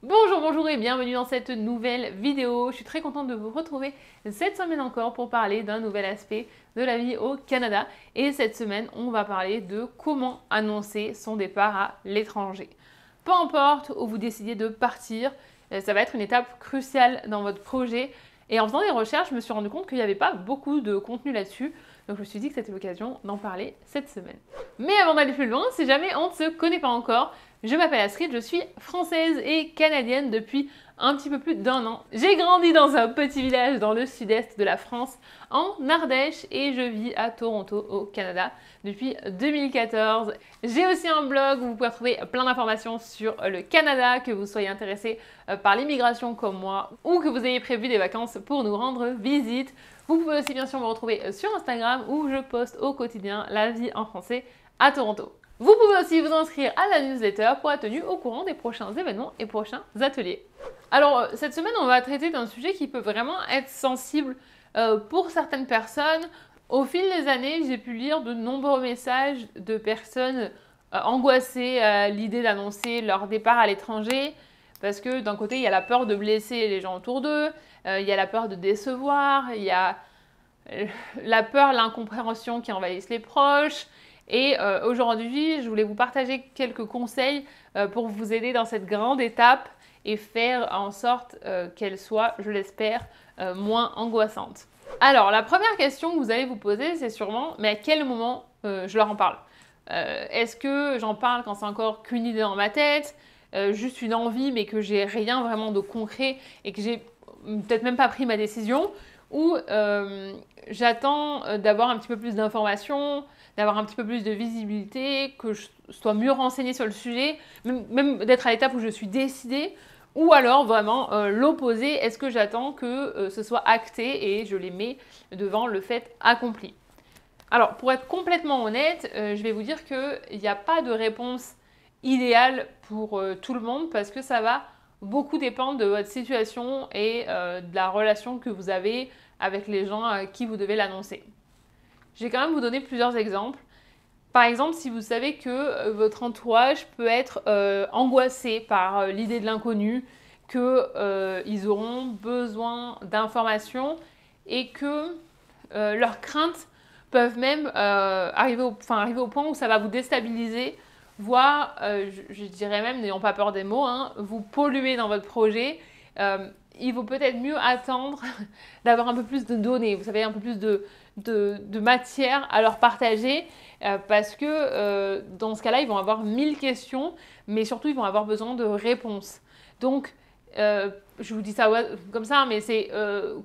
Bonjour, bonjour et bienvenue dans cette nouvelle vidéo. Je suis très contente de vous retrouver cette semaine encore pour parler d'un nouvel aspect de la vie au Canada. Et cette semaine, on va parler de comment annoncer son départ à l'étranger. Peu importe où vous décidez de partir, ça va être une étape cruciale dans votre projet. Et en faisant des recherches, je me suis rendu compte qu'il n'y avait pas beaucoup de contenu là-dessus. Donc je me suis dit que c'était l'occasion d'en parler cette semaine. Mais avant d'aller plus loin, si jamais on ne se connaît pas encore, je m'appelle Astrid, je suis française et canadienne depuis un petit peu plus d'un an. J'ai grandi dans un petit village dans le sud-est de la France, en Ardèche, et je vis à Toronto, au Canada, depuis 2014. J'ai aussi un blog où vous pouvez trouver plein d'informations sur le Canada, que vous soyez intéressé par l'immigration comme moi, ou que vous ayez prévu des vacances pour nous rendre visite. Vous pouvez aussi bien sûr me retrouver sur Instagram où je poste au quotidien la vie en français à Toronto. Vous pouvez aussi vous inscrire à la newsletter pour être tenu au courant des prochains événements et prochains ateliers. Alors, cette semaine, on va traiter d'un sujet qui peut vraiment être sensible pour certaines personnes. Au fil des années, j'ai pu lire de nombreux messages de personnes angoissées à l'idée d'annoncer leur départ à l'étranger, parce que d'un côté, il y a la peur de blesser les gens autour d'eux, il y a la peur de décevoir, il y a la peur, l'incompréhension qui envahissent les proches. Et aujourd'hui, je voulais vous partager quelques conseils pour vous aider dans cette grande étape et faire en sorte qu'elle soit, je l'espère, moins angoissante. Alors, la première question que vous allez vous poser, c'est sûrement, mais à quel moment je leur en parle? Est-ce que j'en parle quand c'est encore qu'une idée dans ma tête, juste une envie, mais que j'ai rien vraiment de concret et que j'ai peut-être même pas pris ma décision, ou j'attends d'avoir un petit peu plus d'informations, d'avoir un petit peu plus de visibilité, que je sois mieux renseignée sur le sujet, même d'être à l'étape où je suis décidée, ou alors vraiment l'opposé, est-ce que j'attends que ce soit acté et je les mets devant le fait accompli? Alors, pour être complètement honnête, je vais vous dire qu'il n'y a pas de réponse idéale pour tout le monde parce que ça va beaucoup dépendre de votre situation et de la relation que vous avez avec les gens à qui vous devez l'annoncer. Je vais quand même vous donner plusieurs exemples. Par exemple, si vous savez que votre entourage peut être angoissé par l'idée de l'inconnu, qu'ils auront besoin d'informations et que leurs craintes peuvent même arriver au point où ça va vous déstabiliser, voire, je dirais même, n'ayons pas peur des mots, hein, vous polluer dans votre projet. Il vaut peut-être mieux attendre d'avoir un peu plus de données, vous savez, un peu plus de matière à leur partager, parce que dans ce cas-là, ils vont avoir 1000 questions, mais surtout, ils vont avoir besoin de réponses. Donc, je vous dis ça comme ça, mais c'est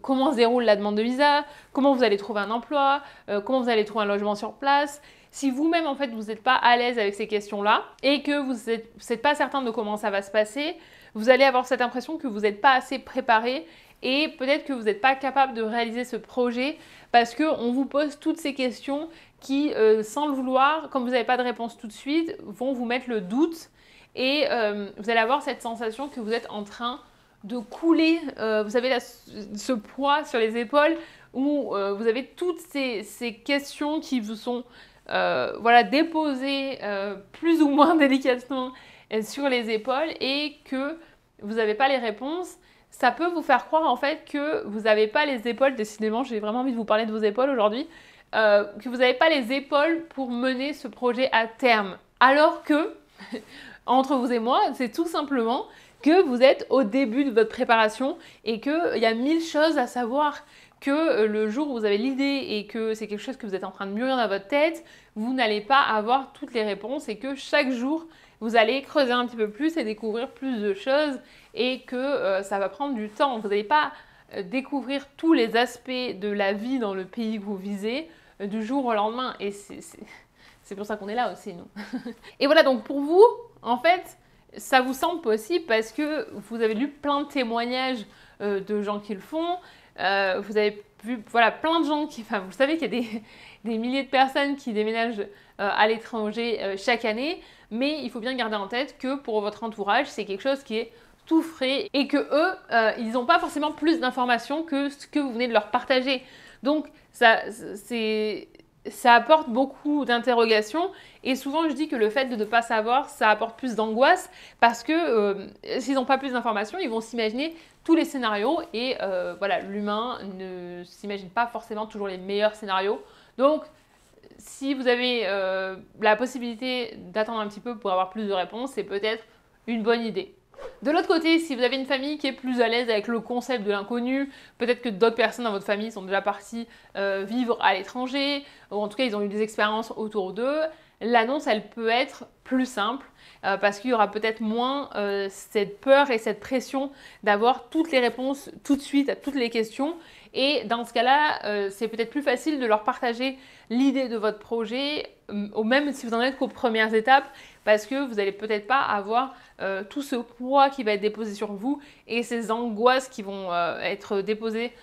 comment se déroule la demande de visa, comment vous allez trouver un emploi, comment vous allez trouver un logement sur place. Si vous-même, en fait, vous n'êtes pas à l'aise avec ces questions-là et que vous n'êtes pas certain de comment ça va se passer, vous allez avoir cette impression que vous n'êtes pas assez préparé et peut-être que vous n'êtes pas capable de réaliser ce projet parce qu'on vous pose toutes ces questions qui, sans le vouloir, comme vous n'avez pas de réponse tout de suite, vont vous mettre le doute et vous allez avoir cette sensation que vous êtes en train de couler, vous savez, ce poids sur les épaules où vous avez toutes ces questions qui vous sont voilà, déposées plus ou moins délicatement sur les épaules et que vous n'avez pas les réponses. Ça peut vous faire croire en fait que vous n'avez pas les épaules, décidément j'ai vraiment envie de vous parler de vos épaules aujourd'hui, que vous n'avez pas les épaules pour mener ce projet à terme. Alors que, entre vous et moi, c'est tout simplement que vous êtes au début de votre préparation et qu'il y a 1000 choses à savoir, que le jour où vous avez l'idée et que c'est quelque chose que vous êtes en train de mûrir dans votre tête, vous n'allez pas avoir toutes les réponses et que chaque jour, vous allez creuser un petit peu plus et découvrir plus de choses et que ça va prendre du temps. Vous n'allez pas découvrir tous les aspects de la vie dans le pays que vous visez du jour au lendemain. Et c'est pour ça qu'on est là aussi, nous. Et voilà, donc pour vous, en fait, ça vous semble possible parce que vous avez lu plein de témoignages de gens qui le font. Vous avez vu voilà, plein de gens qui... Enfin, vous savez qu'il y a des milliers de personnes qui déménagent à l'étranger chaque année, mais il faut bien garder en tête que pour votre entourage, c'est quelque chose qui est tout frais et que eux, ils n'ont pas forcément plus d'informations que ce que vous venez de leur partager. Donc, ça, c'est ça apporte beaucoup d'interrogations et souvent je dis que le fait de ne pas savoir, ça apporte plus d'angoisse parce que s'ils n'ont pas plus d'informations, ils vont s'imaginer tous les scénarios et voilà, l'humain ne s'imagine pas forcément toujours les meilleurs scénarios. Donc, si vous avez la possibilité d'attendre un petit peu pour avoir plus de réponses, c'est peut-être une bonne idée. De l'autre côté, si vous avez une famille qui est plus à l'aise avec le concept de l'inconnu, peut-être que d'autres personnes dans votre famille sont déjà parties vivre à l'étranger, ou en tout cas ils ont eu des expériences autour d'eux, l'annonce elle peut être plus simple parce qu'il y aura peut-être moins cette peur et cette pression d'avoir toutes les réponses tout de suite à toutes les questions. Et dans ce cas-là, c'est peut-être plus facile de leur partager l'idée de votre projet, même si vous en êtes qu'aux premières étapes, parce que vous n'allez peut-être pas avoir tout ce poids qui va être déposé sur vous et ces angoisses qui vont être déposées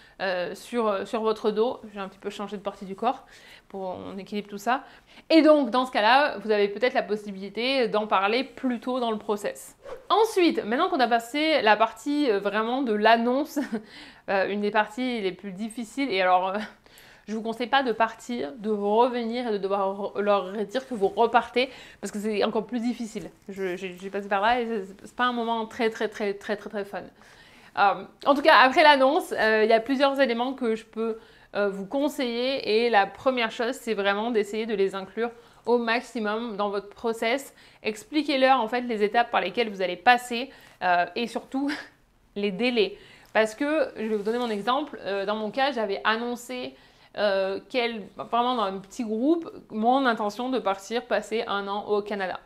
sur votre dos. J'ai un petit peu changé de partie du corps pour on équilibre tout ça. Et donc, dans ce cas-là, vous avez peut-être la possibilité d'en parler plus tôt dans le process. Ensuite, maintenant qu'on a passé la partie vraiment de l'annonce, une des parties les plus difficiles, et alors je ne vous conseille pas de partir, de revenir et de devoir leur dire que vous repartez parce que c'est encore plus difficile. J'ai passé par là et c'est pas un moment très fun. En tout cas, après l'annonce, il y a plusieurs éléments que je peux vous conseiller et la première chose, c'est vraiment d'essayer de les inclure au maximum dans votre process. Expliquez-leur en fait les étapes par lesquelles vous allez passer et surtout les délais. Parce que, je vais vous donner mon exemple, dans mon cas, j'avais annoncé vraiment dans un petit groupe, mon intention de partir passer 1 an au Canada.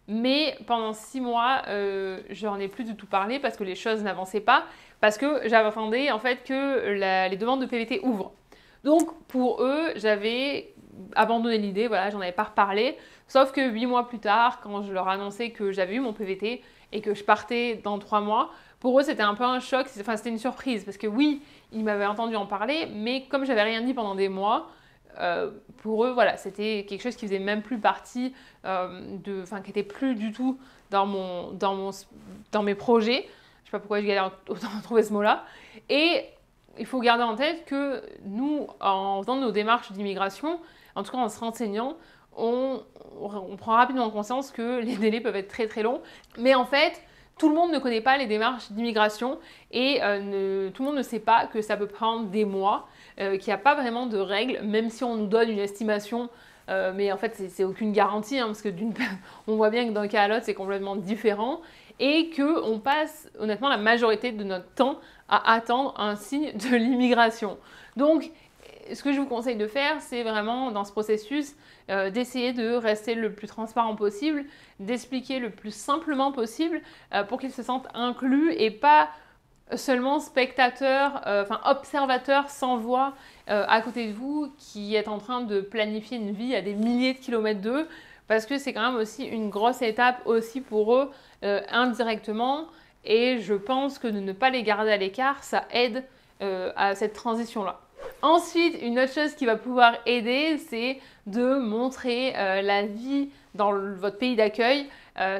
Mais pendant 6 mois, je n'en ai plus du tout parlé parce que les choses n'avançaient pas, parce que j'attendais en fait que les demandes de PVT ouvrent. Donc pour eux, j'avais abandonné l'idée, voilà, j'en avais pas reparlé. Sauf que 8 mois plus tard, quand je leur annonçais que j'avais eu mon PVT et que je partais dans 3 mois, pour eux c'était un peu un choc, enfin c'était une surprise parce que oui, ils m'avaient entendu en parler, mais comme j'avais rien dit pendant des mois, pour eux, voilà, c'était quelque chose qui faisait même plus partie qui était plus du tout dans mes projets. Je sais pas pourquoi je galère autant à trouver ce mot-là. Et il faut garder en tête que nous, en faisant nos démarches d'immigration, en tout cas en se renseignant, on prend rapidement conscience que les délais peuvent être très longs. Mais en fait, tout le monde ne connaît pas les démarches d'immigration et tout le monde ne sait pas que ça peut prendre des mois, qu'il n'y a pas vraiment de règles, même si on nous donne une estimation, mais en fait c'est aucune garantie, parce que on voit bien que d'un cas à l'autre c'est complètement différent et qu'on passe honnêtement la majorité de notre temps à attendre un signe de l'immigration. Donc ce que je vous conseille de faire, c'est vraiment dans ce processus d'essayer de rester le plus transparent possible, d'expliquer le plus simplement possible pour qu'ils se sentent inclus et pas seulement spectateurs, observateurs sans voix à côté de vous qui êtes en train de planifier une vie à des milliers de kilomètres d'eux parce que c'est quand même aussi une grosse étape aussi pour eux indirectement et je pense que de ne pas les garder à l'écart, ça aide à cette transition-là. Ensuite, une autre chose qui va pouvoir aider, c'est de montrer la vie dans votre pays d'accueil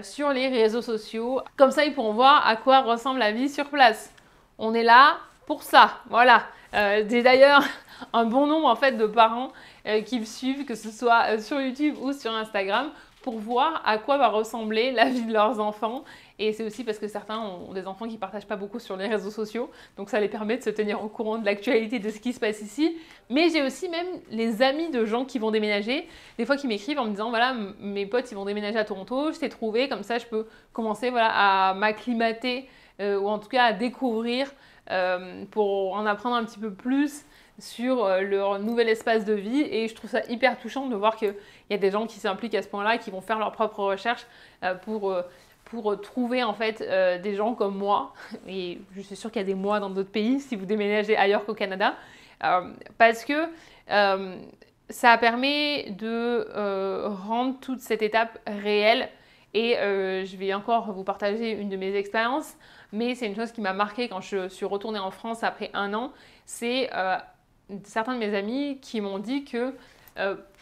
sur les réseaux sociaux. Comme ça, ils pourront voir à quoi ressemble la vie sur place. On est là pour ça, voilà. J'ai d'ailleurs un bon nombre en fait de parents qui me suivent, que ce soit sur YouTube ou sur Instagram, pour voir à quoi va ressembler la vie de leurs enfants. Et c'est aussi parce que certains ont des enfants qui ne partagent pas beaucoup sur les réseaux sociaux, donc ça les permet de se tenir au courant de l'actualité de ce qui se passe ici. Mais j'ai aussi même les amis de gens qui vont déménager, des fois qui m'écrivent en me disant voilà, mes potes ils vont déménager à Toronto, je t'ai trouvé, comme ça je peux commencer à m'acclimater ou en tout cas à découvrir pour en apprendre un petit peu plus sur leur nouvel espace de vie et je trouve ça hyper touchant de voir qu'il y a des gens qui s'impliquent à ce point-là, qui vont faire leurs propres recherches pour trouver en fait des gens comme moi et je suis sûre qu'il y a des moi dans d'autres pays si vous déménagez ailleurs qu'au Canada parce que ça permet de rendre toute cette étape réelle et je vais encore vous partager une de mes expériences mais c'est une chose qui m'a marquée quand je suis retournée en France après 1 an, c'est certains de mes amis qui m'ont dit que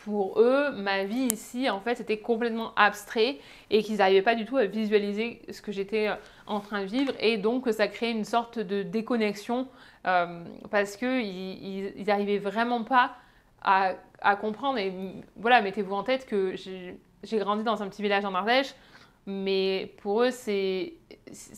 pour eux, ma vie ici, en fait, c'était complètement abstrait et qu'ils n'arrivaient pas du tout à visualiser ce que j'étais en train de vivre et donc ça créait une sorte de déconnexion parce qu'ils n'arrivaient vraiment pas à à comprendre. Et voilà, mettez-vous en tête que j'ai grandi dans un petit village en Ardèche, mais pour eux, c'est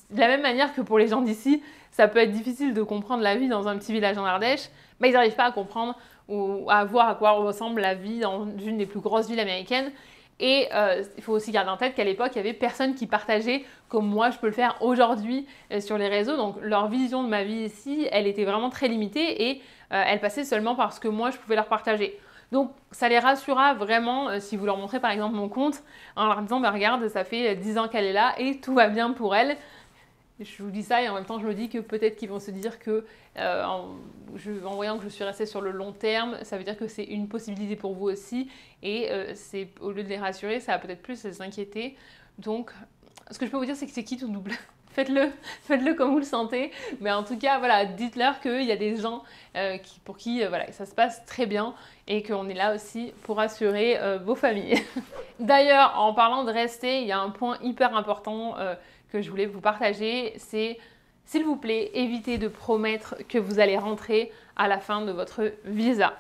de la même manière que pour les gens d'ici, ça peut être difficile de comprendre la vie dans un petit village en Ardèche, mais ils n'arrivent pas à comprendre ou à voir à quoi ressemble la vie dans une des plus grosses villes américaines. Et il faut aussi garder en tête qu'à l'époque, il n'y avait personne qui partageait comme moi je peux le faire aujourd'hui sur les réseaux. Donc leur vision de ma vie ici, elle était vraiment très limitée et elle passait seulement parce que moi je pouvais leur partager. Donc ça les rassurera vraiment si vous leur montrez par exemple mon compte en leur disant bah, regarde, ça fait 10 ans qu'elle est là et tout va bien pour elle. Je vous dis ça et en même temps je me dis que peut-être qu'ils vont se dire que en voyant que je suis restée sur le long terme, ça veut dire que c'est une possibilité pour vous aussi et c'est au lieu de les rassurer, ça va peut-être plus les inquiéter. Donc ce que je peux vous dire c'est que c'est qui tout double. Faites-le comme vous le sentez, mais en tout cas, voilà, dites-leur qu'il y a des gens pour qui voilà, ça se passe très bien et qu'on est là aussi pour assurer vos familles. D'ailleurs, en parlant de rester, il y a un point hyper important que je voulais vous partager, c'est s'il vous plaît, évitez de promettre que vous allez rentrer à la fin de votre visa.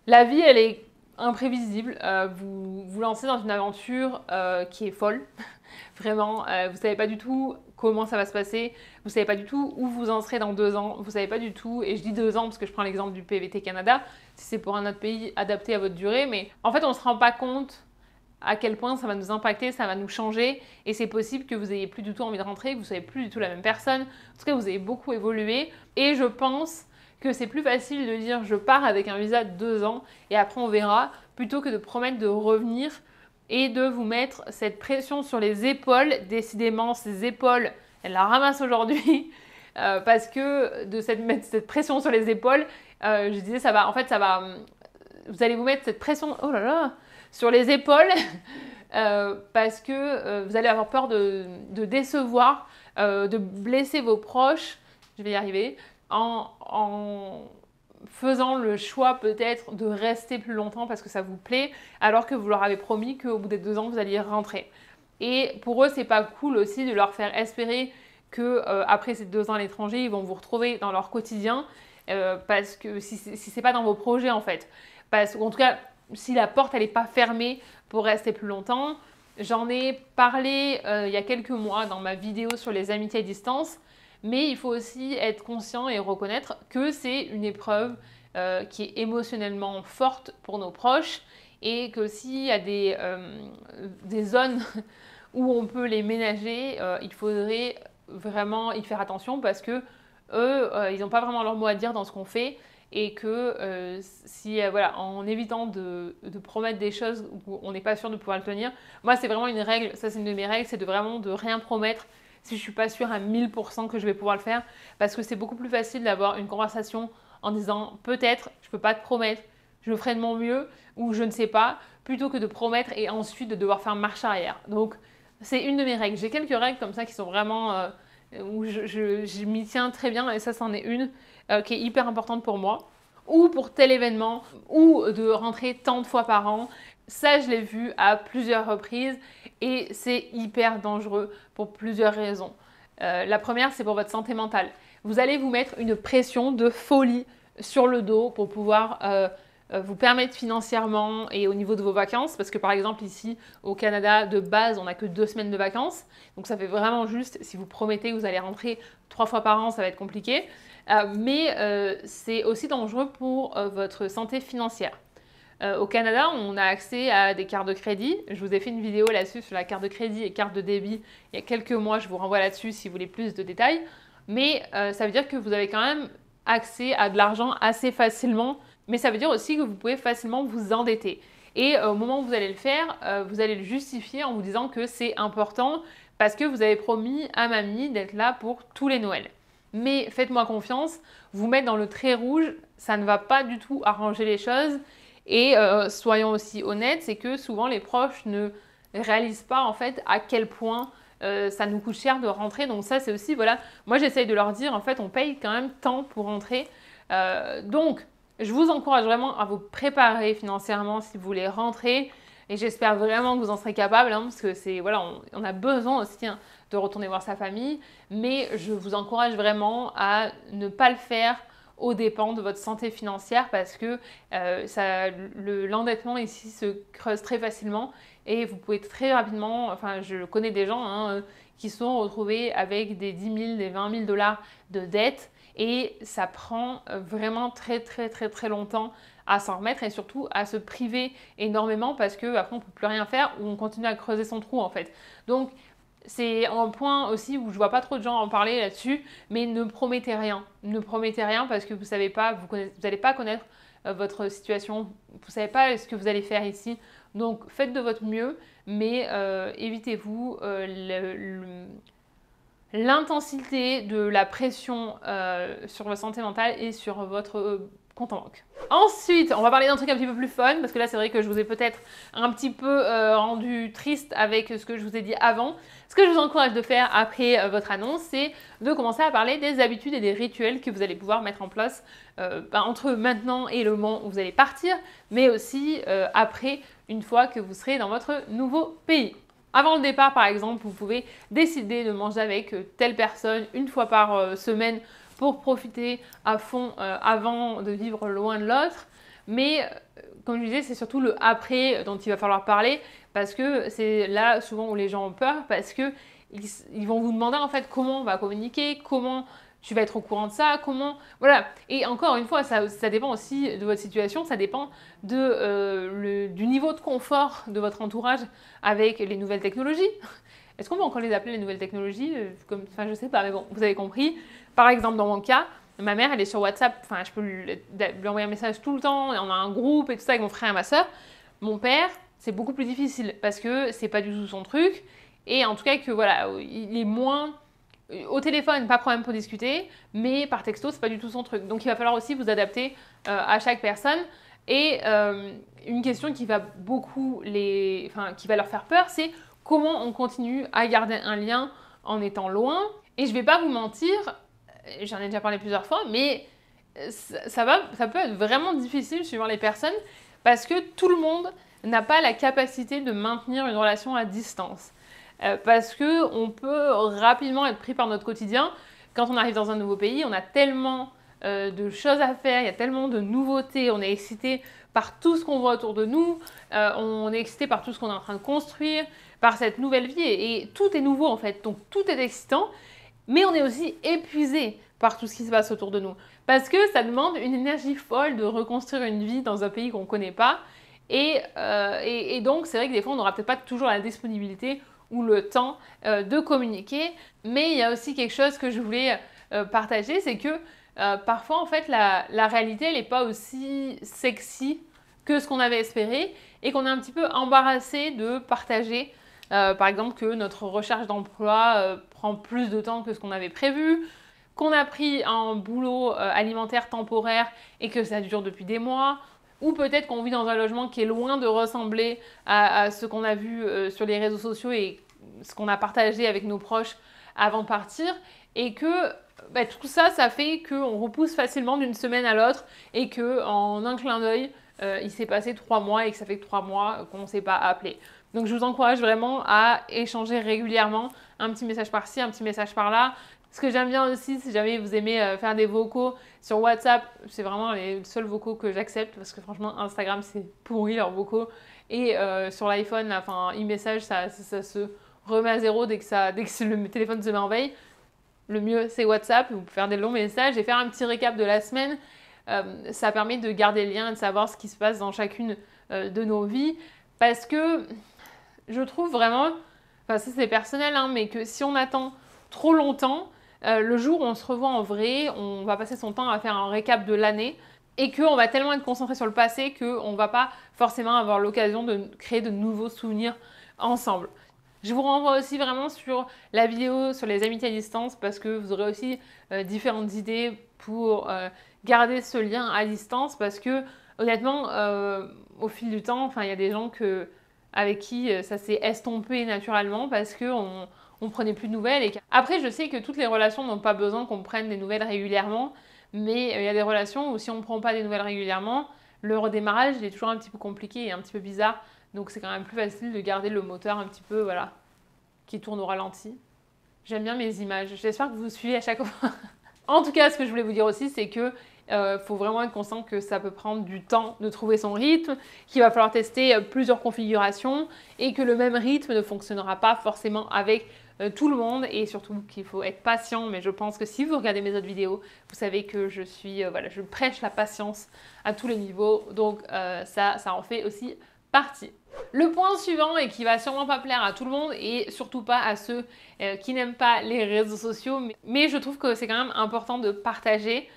La vie, elle est imprévisible. Vous vous lancez dans une aventure qui est folle. Vraiment, vous ne savez pas du tout comment ça va se passer. Vous ne savez pas du tout où vous en serez dans 2 ans. Vous ne savez pas du tout, et je dis 2 ans parce que je prends l'exemple du PVT Canada, si c'est pour un autre pays adapté à votre durée. Mais en fait, on ne se rend pas compte à quel point ça va nous impacter, ça va nous changer. Et c'est possible que vous n'ayez plus du tout envie de rentrer, que vous ne soyez plus du tout la même personne. En tout cas, vous avez beaucoup évolué. Et je pense que c'est plus facile de dire je pars avec un visa de 2 ans et après on verra, plutôt que de promettre de revenir et de vous mettre cette pression sur les épaules. Décidément, ces épaules, elles la ramassent aujourd'hui parce que mettre cette pression sur les épaules, je disais, vous allez vous mettre cette pression, oh là là, sur les épaules parce que vous allez avoir peur de décevoir, de blesser vos proches, je vais y arriver, en faisant le choix peut-être de rester plus longtemps parce que ça vous plaît, alors que vous leur avez promis qu'au bout des 2 ans, vous alliez rentrer. Et pour eux, c'est pas cool aussi de leur faire espérer que après ces 2 ans à l'étranger, ils vont vous retrouver dans leur quotidien, parce que si c'est pas dans vos projets en fait. Parce qu'en tout cas, si la porte elle est pas fermée pour rester plus longtemps, j'en ai parlé il y a quelques mois dans ma vidéo sur les amitiés à distance. Mais il faut aussi être conscient et reconnaître que c'est une épreuve qui est émotionnellement forte pour nos proches et que s'il y a des zones où on peut les ménager, il faudrait vraiment y faire attention parce que eux, ils n'ont pas vraiment leur mot à dire dans ce qu'on fait et que voilà, en évitant de promettre des choses où on n'est pas sûr de pouvoir le tenir, moi c'est vraiment une règle, ça c'est une de mes règles, c'est de rien promettre si je ne suis pas sûre à 1000% que je vais pouvoir le faire, parce que c'est beaucoup plus facile d'avoir une conversation en disant peut-être, je ne peux pas te promettre, je ferai de mon mieux, ou je ne sais pas, plutôt que de promettre et ensuite de devoir faire marche arrière. Donc c'est une de mes règles. J'ai quelques règles comme ça qui sont vraiment où je m'y tiens très bien, et ça c'en est une qui est hyper importante pour moi, ou pour tel événement, ou de rentrer tant de fois par an. Ça, je l'ai vu à plusieurs reprises et c'est hyper dangereux pour plusieurs raisons. La première, c'est pour votre santé mentale. Vous allez vous mettre une pression de folie sur le dos pour pouvoir vous permettre financièrement et au niveau de vos vacances. Parce que par exemple, ici, au Canada, de base, on n'a que 2 semaines de vacances. Donc ça fait vraiment juste, si vous promettez que vous allez rentrer 3 fois par an, ça va être compliqué. Mais c'est aussi dangereux pour votre santé financière. Au Canada, on a accès à des cartes de crédit. Je vous ai fait une vidéo là-dessus sur la carte de crédit et carte de débit il y a quelques mois. Je vous renvoie là-dessus si vous voulez plus de détails. Mais ça veut dire que vous avez quand même accès à de l'argent assez facilement. Mais ça veut dire aussi que vous pouvez facilement vous endetter. Et au moment où vous allez le faire, vous allez le justifier en vous disant que c'est important parce que vous avez promis à mamie d'être là pour tous les Noëls. Mais faites-moi confiance, vous mettre dans le trait rouge, ça ne va pas du tout arranger les choses. Et soyons aussi honnêtes, c'est que souvent les proches ne réalisent pas en fait à quel point ça nous coûte cher de rentrer. Donc ça c'est aussi, voilà, moi j'essaye de leur dire en fait on paye quand même tant pour rentrer. Donc je vous encourage vraiment à vous préparer financièrement si vous voulez rentrer. Et j'espère vraiment que vous en serez capable, hein, parce que c'est, voilà, on a besoin aussi hein, de retourner voir sa famille. Mais je vous encourage vraiment à ne pas le faire aux dépens de votre santé financière parce que l'endettement ici se creuse très facilement et vous pouvez très rapidement, enfin je connais des gens qui se sont retrouvés avec des 10 000, des 20 000 dollars de dettes et ça prend vraiment très très très très longtemps à s'en remettre et surtout à se priver énormément parce qu'après on ne peut plus rien faire ou on continue à creuser son trou en fait. Donc c'est un point aussi où je vois pas trop de gens en parler là-dessus, mais ne promettez rien. Ne promettez rien parce que vous savez pas, vous n'allez pas connaître votre situation, vous savez pas ce que vous allez faire ici. Donc faites de votre mieux, mais évitez-vous l'intensité de la pression sur votre santé mentale et sur votre compte en banque. Ensuite, on va parler d'un truc un petit peu plus fun, parce que là, c'est vrai que je vous ai peut-être un petit peu rendu triste avec ce que je vous ai dit avant. Ce que je vous encourage de faire après votre annonce, c'est de commencer à parler des habitudes et des rituels que vous allez pouvoir mettre en place entre maintenant et le moment où vous allez partir, mais aussi après, une fois que vous serez dans votre nouveau pays. Avant le départ, par exemple, vous pouvez décider de manger avec telle personne une fois par semaine pour profiter à fond avant de vivre loin de l'autre. Mais comme je disais, c'est surtout le après dont il va falloir parler parce que c'est là souvent où les gens ont peur parce que ils vont vous demander en fait comment on va communiquer, comment tu vas être au courant de ça, comment... Voilà. Et encore une fois, ça dépend aussi de votre situation, ça dépend du niveau de confort de votre entourage avec les nouvelles technologies. Est-ce qu'on peut encore les appeler les nouvelles technologies enfin, je sais pas, mais bon, vous avez compris. Par exemple, dans mon cas, ma mère, elle est sur WhatsApp, enfin, je peux lui envoyer un message tout le temps, et on a un groupe et tout ça avec mon frère et ma soeur. Mon père, c'est beaucoup plus difficile parce que c'est pas du tout son truc. Et en tout cas, que voilà, il est moins... Au téléphone, pas de problème pour discuter, mais par texto, c'est pas du tout son truc. Donc il va falloir aussi vous adapter à chaque personne. Et une question qui va qui va leur faire peur, c'est comment on continue à garder un lien en étant loin. Et je vais pas vous mentir, j'en ai déjà parlé plusieurs fois, mais ça peut être vraiment difficile suivant les personnes parce que tout le monde n'a pas la capacité de maintenir une relation à distance. Parce qu'on peut rapidement être pris par notre quotidien. Quand on arrive dans un nouveau pays, on a tellement de choses à faire, il y a tellement de nouveautés, on est excité par tout ce qu'on voit autour de nous, on est excité par tout ce qu'on est en train de construire, par cette nouvelle vie, et tout est nouveau en fait, donc tout est excitant, mais on est aussi épuisé par tout ce qui se passe autour de nous. Parce que ça demande une énergie folle de reconstruire une vie dans un pays qu'on ne connaît pas, et donc c'est vrai que des fois on n'aura peut-être pas toujours la disponibilité ou le temps de communiquer. Mais il y a aussi quelque chose que je voulais partager, c'est que parfois en fait la réalité elle n'est pas aussi sexy que ce qu'on avait espéré et qu'on est un petit peu embarrassé de partager par exemple que notre recherche d'emploi prend plus de temps que ce qu'on avait prévu, qu'on a pris un boulot alimentaire temporaire et que ça dure depuis des mois, ou peut-être qu'on vit dans un logement qui est loin de ressembler à ce qu'on a vu sur les réseaux sociaux et ce qu'on a partagé avec nos proches avant de partir. Et que tout ça, ça fait qu'on repousse facilement d'une semaine à l'autre et qu'en un clin d'œil, il s'est passé 3 mois et que ça fait que 3 mois qu'on ne s'est pas appelé. Donc je vous encourage vraiment à échanger régulièrement, un petit message par-ci, un petit message par-là. Ce que j'aime bien aussi, si jamais vous aimez faire des vocaux sur WhatsApp, c'est vraiment les seuls vocaux que j'accepte parce que franchement, Instagram, c'est pourri leurs vocaux. Et sur l'iPhone, enfin, e-message, ça se remet à zéro dès que le téléphone se met en veille. Le mieux, c'est WhatsApp. Vous pouvez faire des longs messages et faire un petit récap de la semaine. Ça permet de garder le lien et de savoir ce qui se passe dans chacune de nos vies. Parce que je trouve vraiment, enfin ça c'est personnel, hein, mais que si on attend trop longtemps, le jour où on se revoit en vrai, on va passer son temps à faire un récap de l'année et qu'on va tellement être concentré sur le passé qu'on ne va pas forcément avoir l'occasion de créer de nouveaux souvenirs ensemble. Je vous renvoie aussi vraiment sur la vidéo sur les amitiés à distance parce que vous aurez aussi différentes idées pour garder ce lien à distance parce que honnêtement, au fil du temps, il y a des gens avec qui ça s'est estompé naturellement parce qu'on ne prenait plus de nouvelles. Après, je sais que toutes les relations n'ont pas besoin qu'on prenne des nouvelles régulièrement, mais il y a des relations où si on ne prend pas des nouvelles régulièrement, le redémarrage il est toujours un petit peu compliqué et un petit peu bizarre. Donc c'est quand même plus facile de garder le moteur un petit peu, voilà, qui tourne au ralenti. J'aime bien mes images. J'espère que vous suivez à chaque fois. En tout cas, ce que je voulais vous dire aussi, c'est que faut vraiment être conscient que ça peut prendre du temps de trouver son rythme, qu'il va falloir tester plusieurs configurations et que le même rythme ne fonctionnera pas forcément avec tout le monde et surtout qu'il faut être patient. Mais je pense que si vous regardez mes autres vidéos, vous savez que je prêche la patience à tous les niveaux. Donc ça en fait aussi partie. Le point suivant, et qui va sûrement pas plaire à tout le monde et surtout pas à ceux qui n'aiment pas les réseaux sociaux, mais je trouve que c'est quand même important de partager.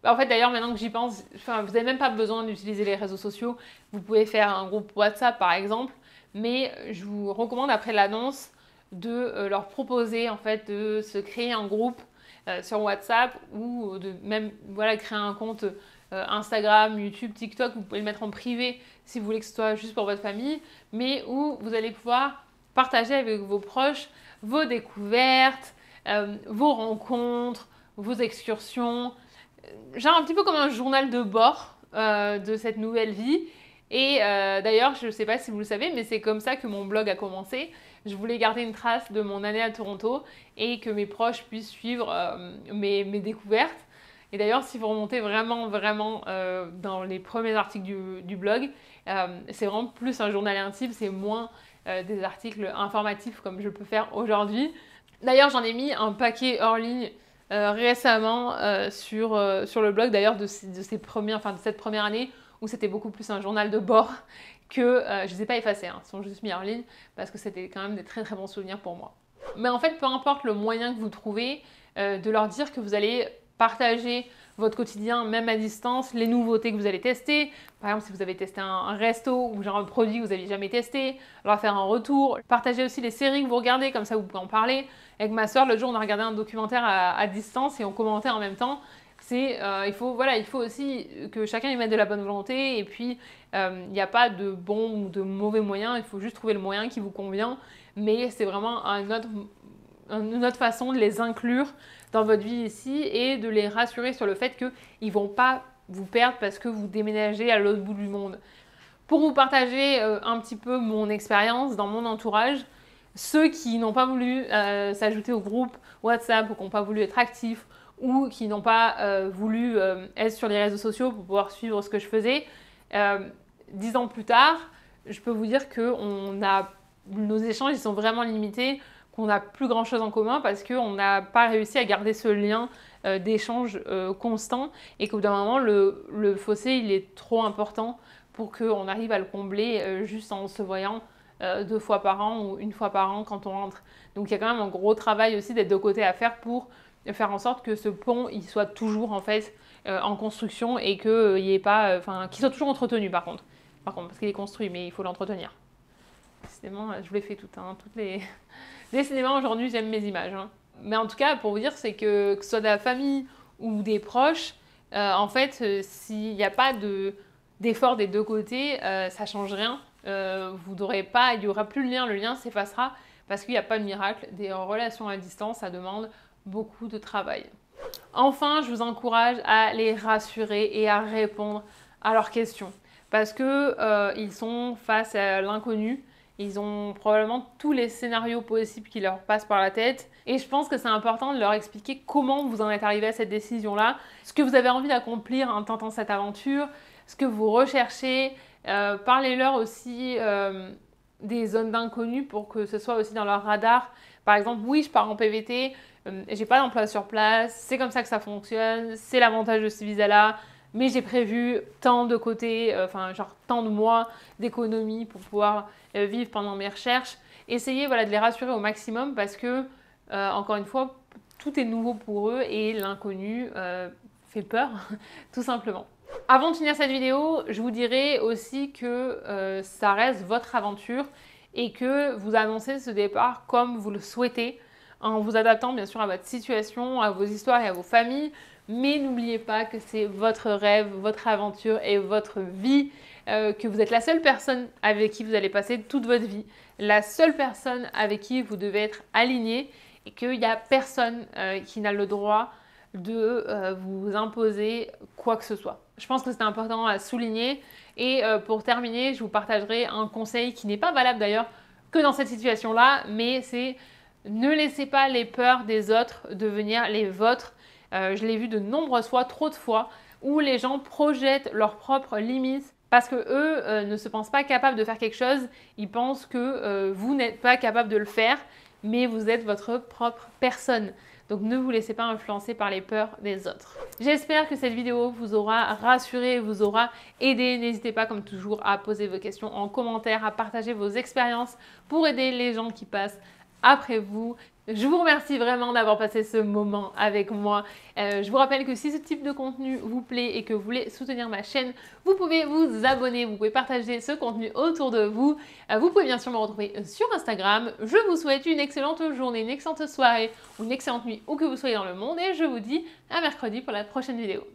En fait, d'ailleurs, maintenant que j'y pense, vous n'avez même pas besoin d'utiliser les réseaux sociaux. Vous pouvez faire un groupe WhatsApp, par exemple, mais je vous recommande après l'annonce de leur proposer en fait de se créer un groupe sur WhatsApp ou de même créer un compte Instagram, YouTube, TikTok. Vous pouvez le mettre en privé si vous voulez que ce soit juste pour votre famille, mais où vous allez pouvoir partager avec vos proches vos découvertes, vos rencontres, vos excursions, genre un petit peu comme un journal de bord de cette nouvelle vie. Et d'ailleurs, je ne sais pas si vous le savez, mais c'est comme ça que mon blog a commencé. Je voulais garder une trace de mon année à Toronto et que mes proches puissent suivre mes découvertes. Et d'ailleurs, si vous remontez vraiment dans les premiers articles du blog, c'est vraiment plus un journal intime, c'est moins des articles informatifs comme je peux faire aujourd'hui. D'ailleurs, j'en ai mis un paquet hors ligne récemment sur le blog, d'ailleurs de cette première année où c'était beaucoup plus un journal de bord que je ne les ai pas effacés, ils sont juste mis en ligne parce que c'était quand même des très bons souvenirs pour moi. Mais en fait, peu importe le moyen que vous trouvez, de leur dire que vous allez partager votre quotidien, même à distance, les nouveautés que vous allez tester. Par exemple, si vous avez testé un resto ou genre un produit que vous n'aviez jamais testé, leur faire un retour. Partagez aussi les séries que vous regardez, comme ça vous pouvez en parler. Avec ma soeur, l'autre jour, on a regardé un documentaire à distance et on commentait en même temps. Il faut aussi que chacun y mette de la bonne volonté et puis il n'y a pas de bon ou de mauvais moyens, il faut juste trouver le moyen qui vous convient, mais c'est vraiment une autre façon de les inclure dans votre vie ici et de les rassurer sur le fait qu'ils ne vont pas vous perdre parce que vous déménagez à l'autre bout du monde. Pour vous partager un petit peu mon expérience dans mon entourage, ceux qui n'ont pas voulu s'ajouter au groupe WhatsApp ou qui n'ont pas voulu être actifs ou qui n'ont pas voulu être sur les réseaux sociaux pour pouvoir suivre ce que je faisais, 10 ans plus tard, je peux vous dire que nos échanges ils sont vraiment limités, qu'on n'a plus grand chose en commun parce qu'on n'a pas réussi à garder ce lien d'échange constant et qu'au bout d'un moment, le fossé il est trop important pour qu'on arrive à le combler juste en se voyant 2 fois par an ou 1 fois par an quand on rentre. Donc il y a quand même un gros travail aussi d'être de côté à faire pour faire en sorte que ce pont il soit toujours en fait en construction et qu'il y ait pas, qu'il soit toujours entretenu par contre parce qu'il est construit mais il faut l'entretenir. Décidément, je vous l'ai fait tout, toutes les... Décidément, aujourd'hui, j'aime mes images. Mais en tout cas, pour vous dire, c'est que ce soit de la famille ou des proches, en fait, s'il n'y a pas d'effort des deux côtés, ça ne change rien. Vous n'aurez pas, il n'y aura plus le lien s'effacera parce qu'il n'y a pas de miracle. Des relations à distance, ça demande beaucoup de travail. Enfin, je vous encourage à les rassurer et à répondre à leurs questions parce qu'ils sont face à l'inconnu. Ils ont probablement tous les scénarios possibles qui leur passent par la tête. Et je pense que c'est important de leur expliquer comment vous en êtes arrivé à cette décision-là, ce que vous avez envie d'accomplir en tentant cette aventure, ce que vous recherchez. Parlez-leur aussi des zones d'inconnu pour que ce soit aussi dans leur radar. Par exemple, oui, je pars en PVT, j'ai pas d'emploi sur place, c'est comme ça que ça fonctionne, c'est l'avantage de ce visa-là. Mais j'ai prévu tant de côté, tant de mois d'économie pour pouvoir vivre pendant mes recherches. Essayez de les rassurer au maximum parce que, encore une fois, tout est nouveau pour eux et l'inconnu fait peur, tout simplement. Avant de finir cette vidéo, je vous dirais aussi que ça reste votre aventure et que vous annoncez ce départ comme vous le souhaitez, en vous adaptant bien sûr à votre situation, à vos histoires et à vos familles. Mais n'oubliez pas que c'est votre rêve, votre aventure et votre vie, que vous êtes la seule personne avec qui vous allez passer toute votre vie, la seule personne avec qui vous devez être aligné et qu'il n'y a personne qui n'a le droit de vous imposer quoi que ce soit. Je pense que c'est important à souligner et pour terminer, je vous partagerai un conseil qui n'est pas valable d'ailleurs que dans cette situation-là, mais c'est ne laissez pas les peurs des autres devenir les vôtres. Je l'ai vu de nombreuses fois, trop de fois, où les gens projettent leurs propres limites parce que eux ne se pensent pas capables de faire quelque chose, ils pensent que vous n'êtes pas capable de le faire, mais vous êtes votre propre personne. Donc ne vous laissez pas influencer par les peurs des autres. J'espère que cette vidéo vous aura rassuré, vous aura aidé. N'hésitez pas comme toujours à poser vos questions en commentaire, à partager vos expériences pour aider les gens qui passent après vous. Je vous remercie vraiment d'avoir passé ce moment avec moi. Je vous rappelle que si ce type de contenu vous plaît et que vous voulez soutenir ma chaîne, vous pouvez vous abonner, vous pouvez partager ce contenu autour de vous. Vous pouvez bien sûr me retrouver sur Instagram. Je vous souhaite une excellente journée, une excellente soirée ou une excellente nuit où que vous soyez dans le monde et je vous dis à mercredi pour la prochaine vidéo.